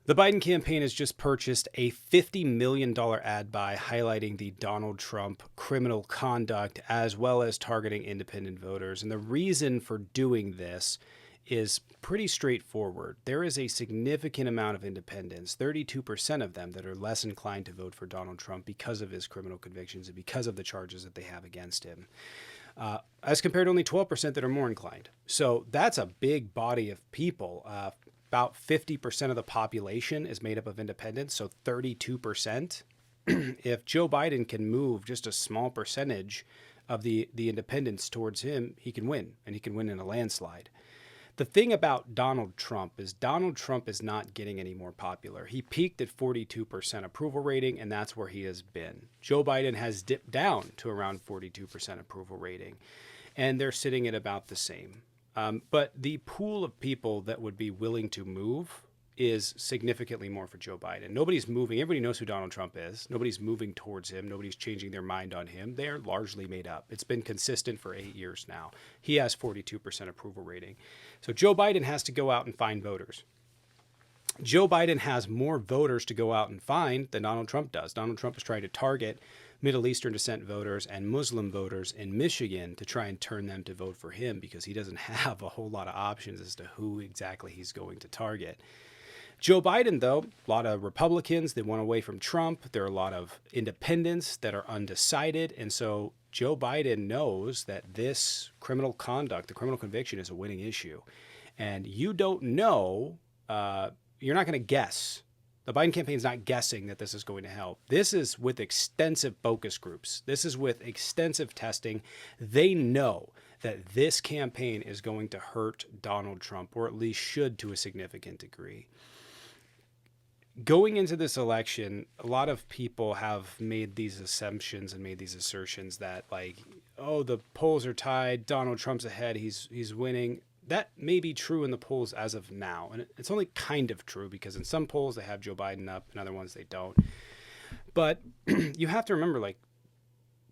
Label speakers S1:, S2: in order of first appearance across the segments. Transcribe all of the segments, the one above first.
S1: The Biden campaign has just purchased a $50 million ad buy highlighting the Donald Trump criminal conduct as well as targeting independent voters. And the reason for doing this is pretty straightforward. There is a significant amount of independents, 32% of them, that are less inclined to vote for Donald Trump because of his criminal convictions and because of the charges that they have against him, as compared to only 12% that are more inclined. So that's a big body of people. About 50% of the population is made up of independents, so 32%. If Joe Biden can move just a small percentage of the independents towards him, he can win, and he can win in a landslide. The thing about Donald Trump is not getting any more popular. He peaked at 42% approval rating, and that's where he has been. Joe Biden has dipped down to around 42% approval rating, and they're sitting at about the same. But the pool of people that would be willing to move is significantly more for Joe Biden. Nobody's moving. Everybody knows who Donald Trump is. Nobody's moving towards him. Nobody's changing their mind on him. They're largely made up. It's been consistent for 8 years now. He has 42% approval rating. So Joe Biden has to go out and find voters. Joe Biden has more voters to go out and find than Donald Trump does. Donald Trump is trying to target Middle Eastern descent voters and Muslim voters in Michigan to try and turn them to vote for him because he doesn't have a whole lot of options as to who exactly he's going to target. Joe Biden, though, a lot of Republicans, they want away from Trump. There are a lot of independents that are undecided. And so Joe Biden knows that this criminal conduct, the criminal conviction, is a winning issue. And you don't know, you're not going to guess. The Biden campaign is not guessing that this is going to help. This is with extensive focus groups. This is with extensive testing. They know that this campaign is going to hurt Donald Trump, or at least should to a significant degree. Going into this election, a lot of people have made these assumptions and made these assertions that, like, oh, the polls are tied, Donald Trump's ahead, he's winning. That may be true in the polls as of now. And it's only kind of true because in some polls they have Joe Biden up, in other ones they don't. But you have to remember, like,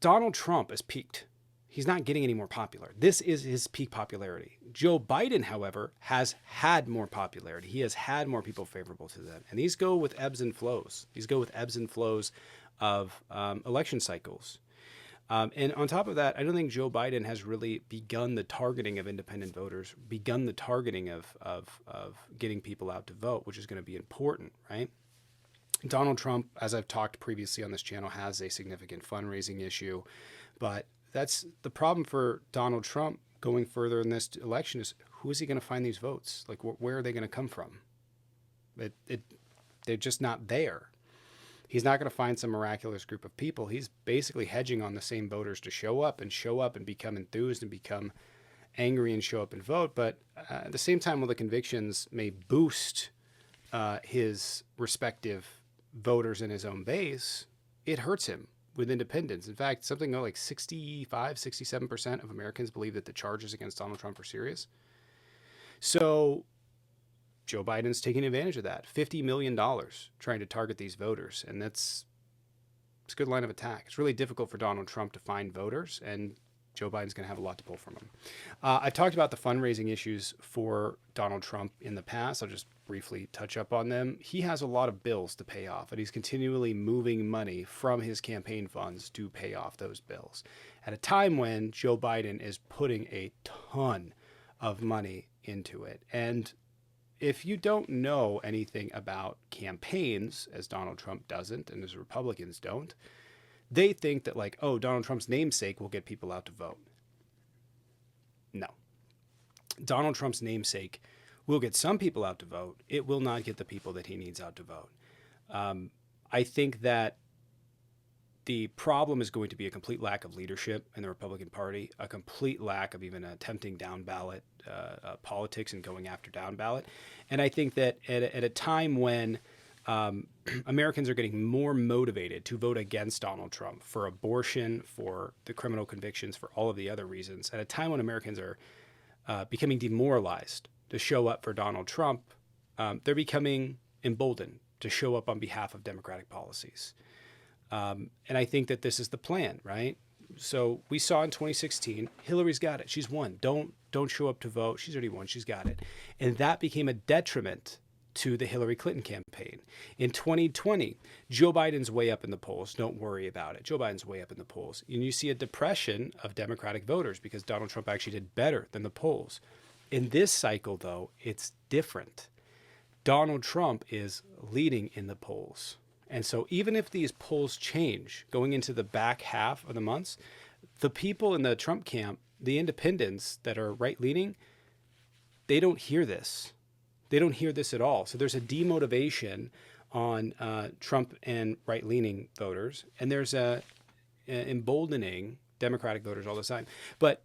S1: Donald Trump has peaked. He's not getting any more popular. This is his peak popularity. Joe Biden, however, has had more popularity. He has had more people favorable to them. And these go with ebbs and flows. These go with ebbs and flows of election cycles. And on top of that, I don't think Joe Biden has really begun the targeting of independent voters, begun the targeting of getting people out to vote, which is going to be important, right? Donald Trump, as I've talked previously on this channel, has a significant fundraising issue, but that's the problem for Donald Trump going further in this election is who is he going to find these votes? Like, where are they going to come from? They're just not there. He's not going to find some miraculous group of people. He's basically hedging on the same voters to show up and become enthused and become angry and show up and vote. But at the same time, while the convictions may boost his respective voters in his own base, it hurts him with independents. In fact, something like 65, 67% of Americans believe that the charges against Donald Trump are serious. So Joe Biden's taking advantage of that. $50 million trying to target these voters. And it's a good line of attack. It's really difficult for Donald Trump to find voters, and Joe Biden's going to have a lot to pull from him. I've talked about the fundraising issues for Donald Trump in the past. I'll just briefly touch up on them. He has a lot of bills to pay off, and he's continually moving money from his campaign funds to pay off those bills at a time when Joe Biden is putting a ton of money into it. And if you don't know anything about campaigns, as Donald Trump doesn't and as Republicans don't, they think that, like, oh, Donald Trump's namesake will get people out to vote. No. Donald Trump's namesake will get some people out to vote. It will not get the people that he needs out to vote. I think that the problem is going to be a complete lack of leadership in the Republican Party, a complete lack of even attempting down ballot politics and going after down ballot. And I think that at a time when Americans are getting more motivated to vote against Donald Trump for abortion, for the criminal convictions, for all of the other reasons, at a time when Americans are becoming demoralized to show up for Donald Trump, they're becoming emboldened to show up on behalf of Democratic policies. And I think that this is the plan, right? So we saw in 2016, Hillary's got it. She's won. Don't show up to vote. She's already won. She's got it. And that became a detriment to the Hillary Clinton campaign. In 2020, Joe Biden's way up in the polls. Don't worry about it. Joe Biden's way up in the polls. And you see a depression of Democratic voters because Donald Trump actually did better than the polls. In this cycle, though, it's different. Donald Trump is leading in the polls. And so even if these polls change going into the back half of the months, the people in the Trump camp, the independents that are right-leaning, they don't hear this. They don't hear this at all. So there's a demotivation on Trump and right-leaning voters, and there's a emboldening Democratic voters all the time. But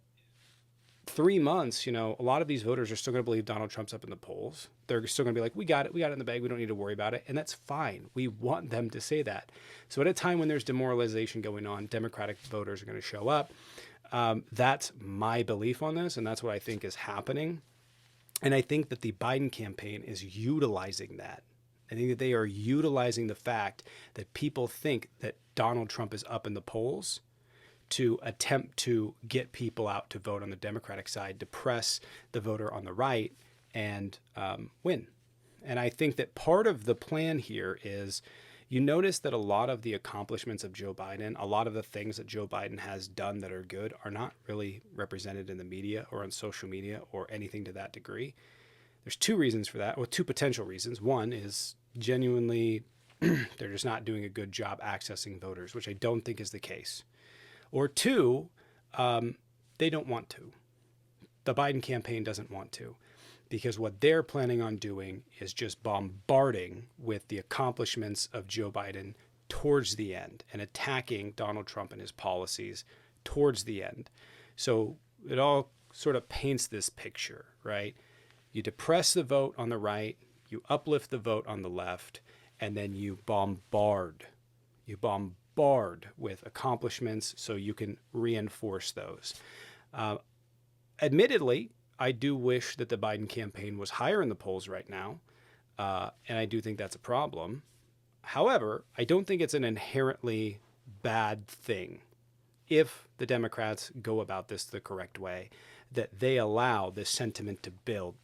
S1: 3 months, a lot of these voters are still going to believe Donald Trump's up in the polls. They're still going to be like, we got it in the bag. We don't need to worry about it. And that's fine. We want them to say that. So at a time when there's demoralization going on, Democratic voters are going to show up. That's my belief on this, and that's what I think is happening. And I think that the Biden campaign is utilizing that. I think that they are utilizing the fact that people think that Donald Trump is up in the polls to attempt to get people out to vote on the Democratic side, depress the voter on the right, and win. And I think that part of the plan here is, you notice that a lot of the accomplishments of Joe Biden, a lot of the things that Joe Biden has done that are good, are not really represented in the media or on social media or anything to that degree. There's two reasons for that, or two potential reasons. One is genuinely they're just not doing a good job accessing voters, which I don't think is the case. Or two, they don't want to. The Biden campaign doesn't want to, because what they're planning on doing is just bombarding with the accomplishments of Joe Biden towards the end and attacking Donald Trump and his policies towards the end. So it all sort of paints this picture, right? You depress the vote on the right, you uplift the vote on the left, and then you bombard with accomplishments so you can reinforce those. Admittedly, I do wish that the Biden campaign was higher in the polls right now, and I do think that's a problem. However, I don't think it's an inherently bad thing if the Democrats go about this the correct way, that they allow this sentiment to build.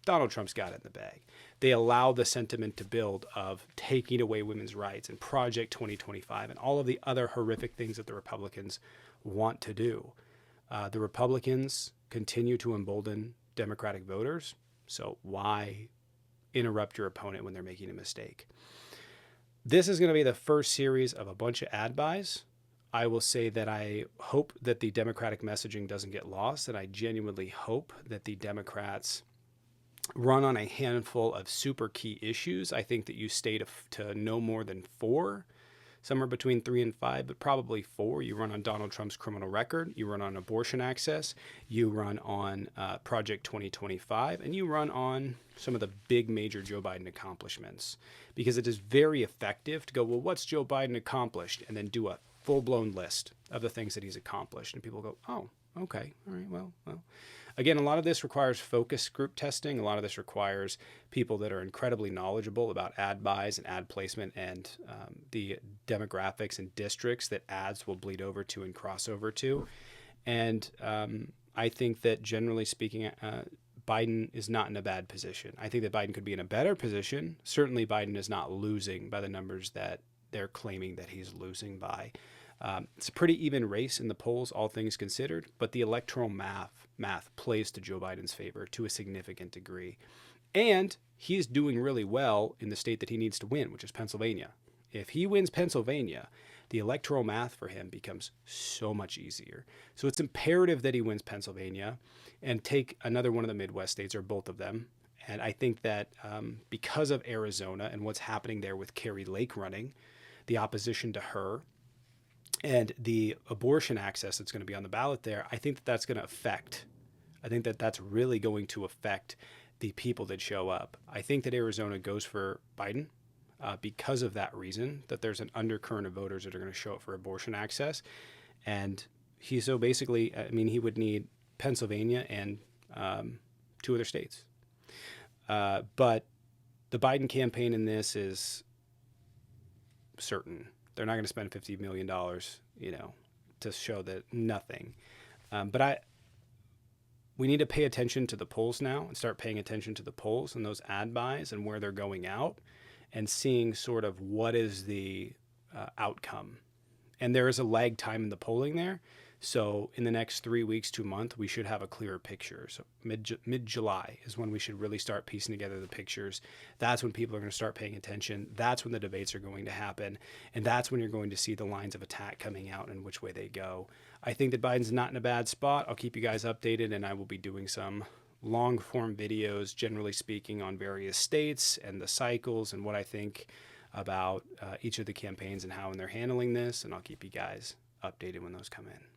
S1: Donald Trump's got it in the bag. They allow the sentiment to build of taking away women's rights and Project 2025 and all of the other horrific things that the Republicans want to do. The Republicans continue to embolden Democratic voters, so why interrupt your opponent when they're making a mistake? This is going to be the first series of a bunch of ad buys. I will say that I hope that the Democratic messaging doesn't get lost, and I genuinely hope that the Democrats run on a handful of super key issues. I think that you stay to no more than 4, somewhere between 3 and 5, but probably 4. You run on Donald Trump's criminal record, you run on abortion access, you run on Project 2025, and you run on some of the big major Joe Biden accomplishments. Because it is very effective to go, well, what's Joe Biden accomplished? And then do a full-blown list of the things that he's accomplished. And people go, oh, okay, all right, well. Again, a lot of this requires focus group testing. A lot of this requires people that are incredibly knowledgeable about ad buys and ad placement and the demographics and districts that ads will bleed over to and cross over to. And I think that generally speaking, Biden is not in a bad position. I think that Biden could be in a better position. Certainly Biden is not losing by the numbers that they're claiming that he's losing by. It's a pretty even race in the polls, all things considered, but the electoral math plays to Joe Biden's favor to a significant degree. And he's doing really well in the state that he needs to win, which is Pennsylvania. If he wins Pennsylvania, the electoral math for him becomes so much easier. So it's imperative that he wins Pennsylvania and take another one of the Midwest states, or both of them. And I think that because of Arizona and what's happening there with Carrie Lake running, the opposition to her, and the abortion access that's going to be on the ballot there, I think that that's going to affect. I think that that's really going to affect the people that show up. I think that Arizona goes for Biden because of that reason, that there's an undercurrent of voters that are going to show up for abortion access. And he would need Pennsylvania and 2 other states. But the Biden campaign in this is certain. They're not going to spend $50 million, to show that nothing. But we need to pay attention to the polls now and start paying attention to the polls and those ad buys and where they're going out and seeing sort of what is the outcome. And there is a lag time in the polling there. So in the next 3 weeks to a month, we should have a clearer picture. So mid-July is when we should really start piecing together the pictures. That's when people are going to start paying attention. That's when the debates are going to happen. And that's when you're going to see the lines of attack coming out and which way they go. I think that Biden's not in a bad spot. I'll keep you guys updated, and I will be doing some long form videos, generally speaking, on various states and the cycles and what I think about each of the campaigns and how they're handling this. And I'll keep you guys updated when those come in.